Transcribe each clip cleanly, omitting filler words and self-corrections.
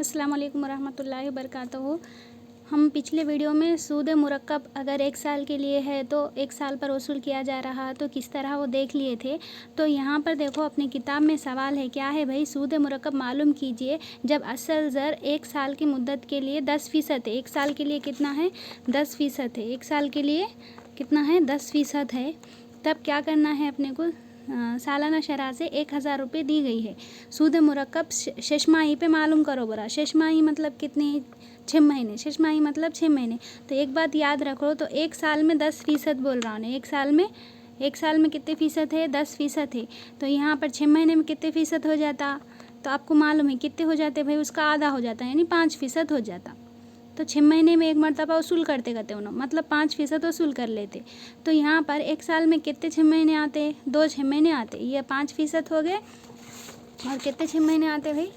अस्सलाम वालेकुम रहमतुल्लाहि वबरकातुहू। हम पिछले वीडियो में सूद मुरक्कब अगर 1 साल के लिए है तो 1 साल पर वसूल किया जा रहा तो किस तरह वो देख लिए थे। तो यहाँ पर देखो अपनी किताब में सवाल है, क्या है भाई, सूद मुरक्कब मालूम कीजिए जब असल ज़र 1 साल की मुद्दत के लिए 10% है। 1 साल के लिए कितना है? 10% है। 1 साल के लिए कितना है? 10% है। तब क्या करना है अपने को? सालाना शरह से 1000 रुपये दी गई है। सूद मुरक्कब शेषमाही पे मालूम करो बरा। शेषमाही मतलब कितने? 6 महीने। शेषमाही मतलब 6 महीने। तो एक बात याद रखो, तो 1 साल में 10% बोल रहा हूँ। 1 साल में कितने फ़ीसद है? 10% है। तो यहाँ पर 6 महीने में कितने फ़ीसद हो जाता? तो आपको मालूम है कितने हो जाते भाई, उसका आधा हो जाता है, यानी 5% हो जाता। तो 6 महीने में एक मरतबा वसूल करते उन्होंने, मतलब 5% वसूल कर लेते। तो यहाँ पर 1 साल में कितने 6 महीने आते? 2 6 महीने आते। ये 5% हो गए। और कितने 6 महीने आते भाई?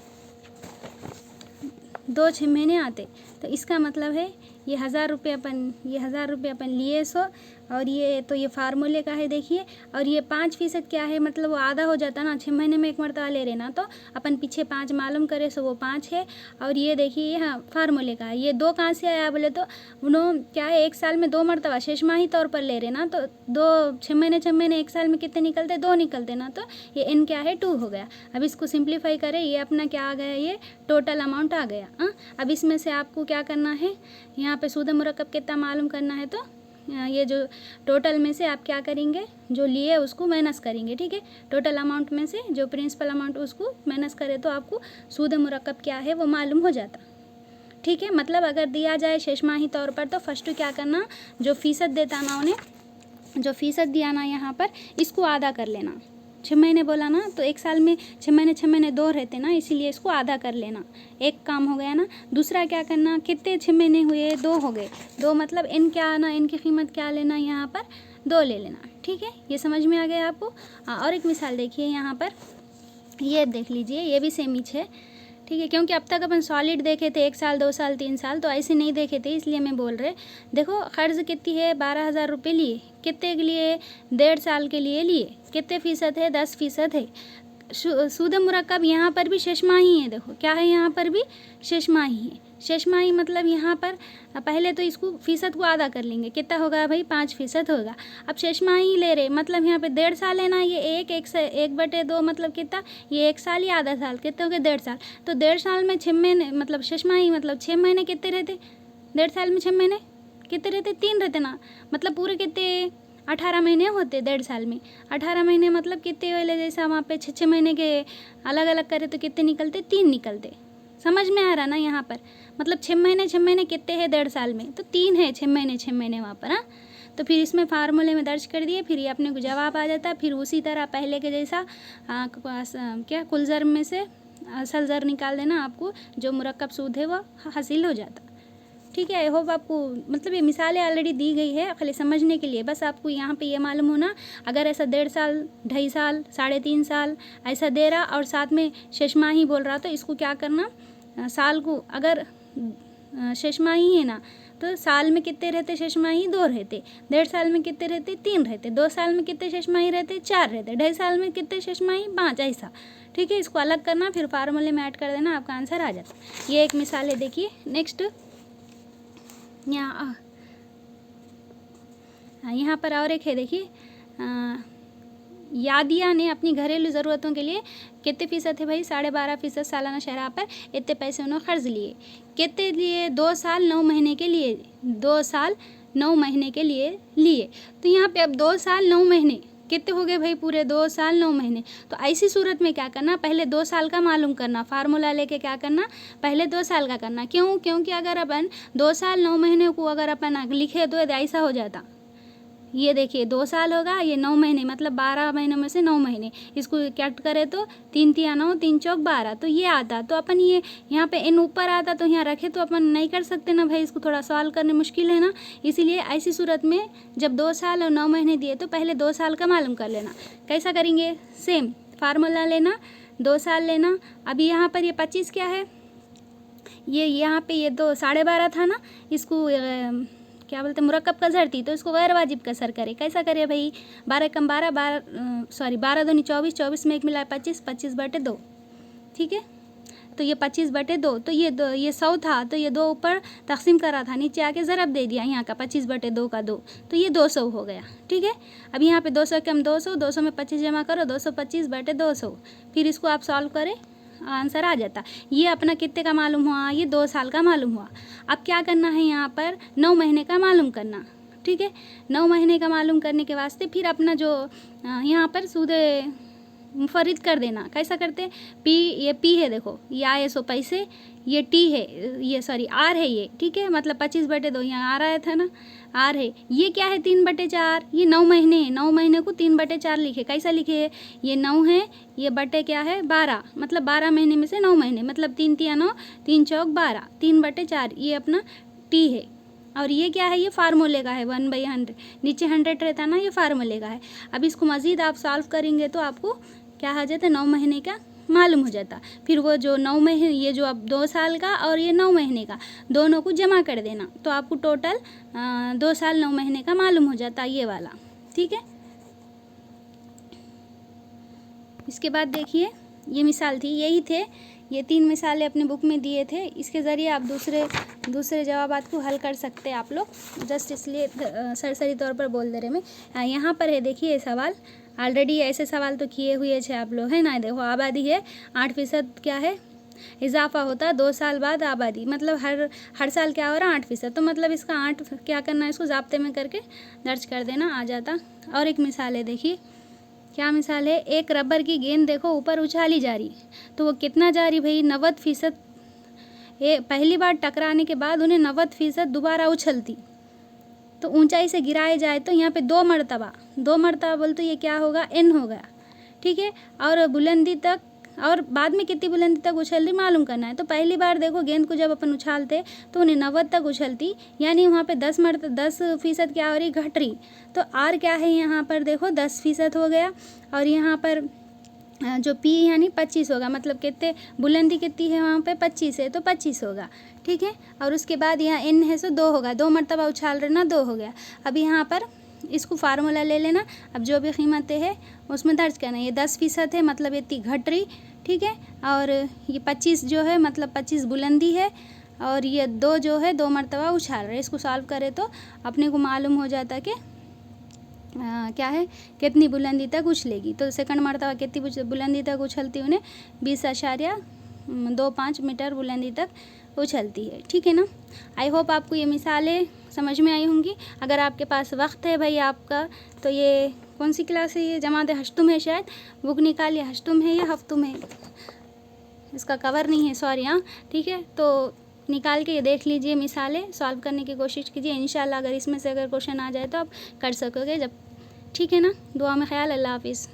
2 6 महीने आते। तो इसका मतलब है ये 1000 रुपये अपन लिए सो, और ये तो ये फार्मूले का है देखिए। और ये 5% क्या है, मतलब वो आधा हो जाता ना। 6 महीने में एक मरतबा ले रहे ना, तो अपन पीछे 5 मालूम करे सो वो 5 है। और ये देखिए यहाँ फार्मूले का है। ये 2 कहाँ से आया बोले तो उन्होंने क्या है, 1 साल में 2 मरतबा शेषमाही तौर पर ले रहे ना, तो 6 महीने 1 साल में कितने निकलते? 2 निकलते ना। तो ये n क्या है? 2 हो गया। अब इसको सिंप्लीफाई करें, ये अपना क्या आ गया? ये टोटल अमाउंट आ गया। अब इसमें से आपको क्या करना है, यहाँ पे सूद मुरक्कब कितना मालूम करना है। तो ये जो टोटल में से आप क्या करेंगे, जो लिए उसको माइनस करेंगे, ठीक है। टोटल अमाउंट में से जो प्रिंसिपल अमाउंट उसको माइनस करें तो आपको सूद मुरक्कब क्या है वो मालूम हो जाता, ठीक है। मतलब अगर दिया जाए शेषमाही तौर पर तो फर्स्ट क्या करना, जो फ़ीसद देता ना उन्हें, जो फ़ीसद दिया ना यहाँ पर, इसको आधा कर लेना। 6 महीने बोला ना, तो 1 साल में 6 महीने 2 रहते ना, इसीलिए इसको आधा कर लेना। एक काम हो गया ना। दूसरा क्या करना, कितने 6 महीने हुए? 2 हो गए। 2 मतलब इन क्या आना, इनकी कीमत क्या लेना, यहाँ पर 2 ले लेना, ठीक है। ये समझ में आ गया आपको। और एक मिसाल देखिए यहाँ पर, ये देख लीजिए, ये भी सेम ही है, ठीक है। क्योंकि अब तक अपन सॉलिड देखे थे 1 साल 2 साल 3 साल, तो ऐसे नहीं देखे थे, इसलिए मैं बोल रहे। देखो कर्ज़ कितनी है? 12,000 रुपये लिए। कितने के लिए? 1.5 साल के लिए लिए। कितने फ़ीसद है? 10% है। सूद मुरक्कब यहाँ पर भी शेषमाही है। देखो क्या है, यहाँ पर भी शेषमाही है। शेषमाही मतलब यहाँ पर पहले तो इसको फ़ीसद को आधा कर लेंगे, कितना होगा भाई? 5% होगा। अब शेषमाही ले रहे, मतलब यहाँ पे 1.5 साल है ना, ये 1/2 मतलब कितना? ये 1 साल या आधा साल, कितने हो गए? 1.5 साल। तो 1.5 साल में 6 महीने, मतलब शेषमाही मतलब 6 महीने कितने रहते? 1.5 साल में 6 महीने कितने रहते? 3 रहते ना। मतलब पूरे कितने? 18 महीने होते 1.5 साल में। 18 महीने मतलब कितने वाले, जैसा वहाँ पे 6 महीने के अलग अलग करे तो कितने निकलते? 3 निकलते। समझ में आ रहा ना यहाँ पर? मतलब 6 महीने कितने हैं 1.5 साल में? तो 3 है 6 महीने वहाँ पर। हाँ, तो फिर इसमें फार्मूले में दर्ज कर दिए, फिर ये अपने को जवाब आ जाता। फिर उसी तरह पहले के जैसा क्या कुल ज़र में से असल ज़र निकाल देना, आपको जो मुरक्कब सूद है वो हासिल हो जाता, ठीक है। आई होप आपको, मतलब ये मिसालें ऑलरेडी दी गई है खाली समझने के लिए। बस आपको यहाँ पे ये मालूम होना, अगर ऐसा 1.5 साल 2.5 साल 3.5 साल ऐसा दे रहा और साथ में शेषमाही बोल रहा, तो इसको क्या करना, साल को अगर शेषमाही है ना, तो साल में कितने रहते शेषमाही? 2 रहते। 1.5 साल में कितने रहते? 3 रहते। 2 साल में कितने शेषमाही रहते? 4 रहते। 2.5 साल में कितने शेषमाही? 5, ऐसा, ठीक है। इसको अलग करना, फिर फार्मूले में ऐड कर देना, आपका आंसर आ जाता। ये एक मिसाल है। देखिए नेक्स्ट, यहाँ पर और एक है, देखिए यादिया ने अपनी घरेलू ज़रूरतों के लिए कितने फ़ीसद है भाई? 12.5% सालाना शरह पर इतने पैसे उन्होंने कर्ज लिए। कितने लिए? 2 साल 9 महीने के लिए। 2 साल 9 महीने के लिए लिए। तो यहाँ पे अब 2 साल 9 महीने कितने हो गए भाई? पूरे 2 साल 9 महीने। तो ऐसी सूरत में क्या करना, पहले 2 साल का मालूम करना, फार्मूला लेके क्या करना, पहले 2 साल का करना। क्यों? क्योंकि अगर अपन 2 साल 9 महीने को अगर अपन लिखे तो ऐसा हो जाता, ये देखिए 2 साल होगा, ये 9 महीने मतलब 12 महीनों में से 9 महीने, इसको कट करें तो 3 तिया 9, 3 चौक 12, तो ये आता। तो अपन ये यहाँ पे इन ऊपर आता तो यहाँ रखे, तो अपन नहीं कर सकते ना भाई, इसको थोड़ा सॉल्व करने मुश्किल है ना। इसीलिए ऐसी सूरत में जब 2 साल और 9 महीने दिए तो पहले 2 साल का मालूम कर लेना। कैसा करेंगे? सेम फार्मूला लेना, 2 साल लेना। अभी यहाँ पर ये 25 क्या है, ये यहाँ पे ये तो 12.5 था ना, इसको क्या बोलते हैं, मुरक्कब का ज़र थी, तो इसको गैर वाजिब कसर करे। कैसा करे भाई? 12 कम 12, 12 दूनी 24, 24 में 1 मिला 25, 25/2, ठीक है। तो ये 25/2, तो ये 100 था, तो ये 2 ऊपर तकसीम करा था, नीचे आके ज़रब दे दिया यहाँ का 25/2 का 2, तो ये 200 हो गया। ठीक है, अब यहाँ पे 200 कम 200, 200 में 25 जमा करो, 225/200, फिर इसको आप सॉल्व करें, आंसर आ जाता। ये अपना कितने का मालूम हुआ, ये 2 साल का मालूम हुआ। अब क्या करना है, यहाँ पर 9 महीने का मालूम करना। ठीक है, 9 महीने का मालूम करने के वास्ते फिर अपना जो यहाँ पर सूदे मुफरिद कर देना। कैसा करते, पी, ये पी है देखो, ये आए 100 पैसे, ये टी है, ये सॉरी आर है ये। ठीक है, मतलब 25/2 यहाँ आ रहा था ना, आर है। ये क्या है 3/4, ये 9 महीने है, 9 महीने को 3/4 लिखे। कैसा लिखे है, ये 9 है, ये बटे क्या है 12, मतलब 12 महीने में से 9 महीने, मतलब 3 तिया 9, 3 चौक 12, 3/4 ये अपना टी है। और ये क्या है, ये फार्मूले का है, 1/100, नीचे 100 रहता ना, ये फार्मूले का है। अब इसको मज़ीद आप सॉल्व करेंगे तो आपको क्या हो जाता है, 9 महीने का मालूम हो जाता। फिर वो जो 9 महीने, ये जो अब 2 साल का और ये 9 महीने का, दोनों को जमा कर देना, तो आपको टोटल 2 साल 9 महीने का मालूम हो जाता, ये वाला। ठीक है, इसके बाद देखिए, ये मिसाल थी, यही थे, ये 3 मिसालें अपने बुक में दिए थे। इसके ज़रिए आप दूसरे जवाबात को हल कर सकते हैं आप लोग, जस्ट इसलिए सरसरी तौर पर बोल दे रहे मैं। यहाँ पर है देखिए सवाल, ऑलरेडी ऐसे सवाल तो किए हुए थे आप लोग, है ना। देखो आबादी है 8% क्या है, इजाफा होता है 2 साल बाद आबादी, मतलब हर साल क्या हो रहा है 8%, तो मतलब इसका 8 क्या करना है, इसको ज़ाब्ते में करके दर्ज कर देना, आ जाता। और एक मिसाल है देखिए, क्या मिसाल है, एक रबर की गेंद देखो ऊपर उछाली जा रही, तो वो कितना जा रही भाई, 90%। ये पहली बार टकराने के बाद उन्हें 90% दोबारा उछलती, तो ऊंचाई से गिराए जाए तो यहाँ पे 2 मरतबा बोल, तो ये क्या होगा, n हो गया। ठीक है, और बुलंदी तक, और बाद में कितनी बुलंदी तक उछलती मालूम करना है। तो पहली बार देखो गेंद को जब अपन उछालते तो उन्हें 90 तक उछलती, यानी वहाँ पे 10% क्या हो रही, घट रही। तो r क्या है यहाँ पर देखो 10% हो गया, और यहाँ पर जो p यानी 25 होगा, मतलब कितने बुलंदी कितनी है वहाँ पे 25 है, तो 25 होगा। ठीक है, और उसके बाद यहाँ n है, सो 2 होगा, 2 मरतबा उछाल रहे ना, 2 हो गया। अब यहाँ पर इसको फार्मूला ले लेना, अब जो भी कीमतें है उसमें दर्ज करना। ये 10% है, मतलब इतनी घट रही। ठीक है, और ये 25 जो है, मतलब 25 बुलंदी है, और ये 2 जो है 2 मरतबा उछाल रहे। इसको सॉल्व करें तो अपने को मालूम हो जाता कि क्या है, कितनी बुलंदी तक उछलेगी। तो सेकंड मरतबा कितनी बुलंदी तक उछलती, उन्हें 20.25 मीटर बुलंदी तक उछलती है। ठीक है ना, आई होप आपको ये मिसालें समझ में आई होंगी। अगर आपके पास वक्त है भाई आपका, तो ये कौन सी क्लास है, ये जमात हश्तुम है, शायद बुक निकालिए, हश्तुम है या हफ्तुम है, इसका कवर नहीं है, सॉरी। हाँ ठीक है, तो निकाल के ये देख लीजिए, मिसालें सॉल्व करने की कोशिश कीजिए। इंशाल्लाह अगर इसमें से अगर क्वेश्चन आ जाए तो आप कर सकोगे जब। ठीक है ना, दुआ में ख्याल, अल्लाह हाफिज़।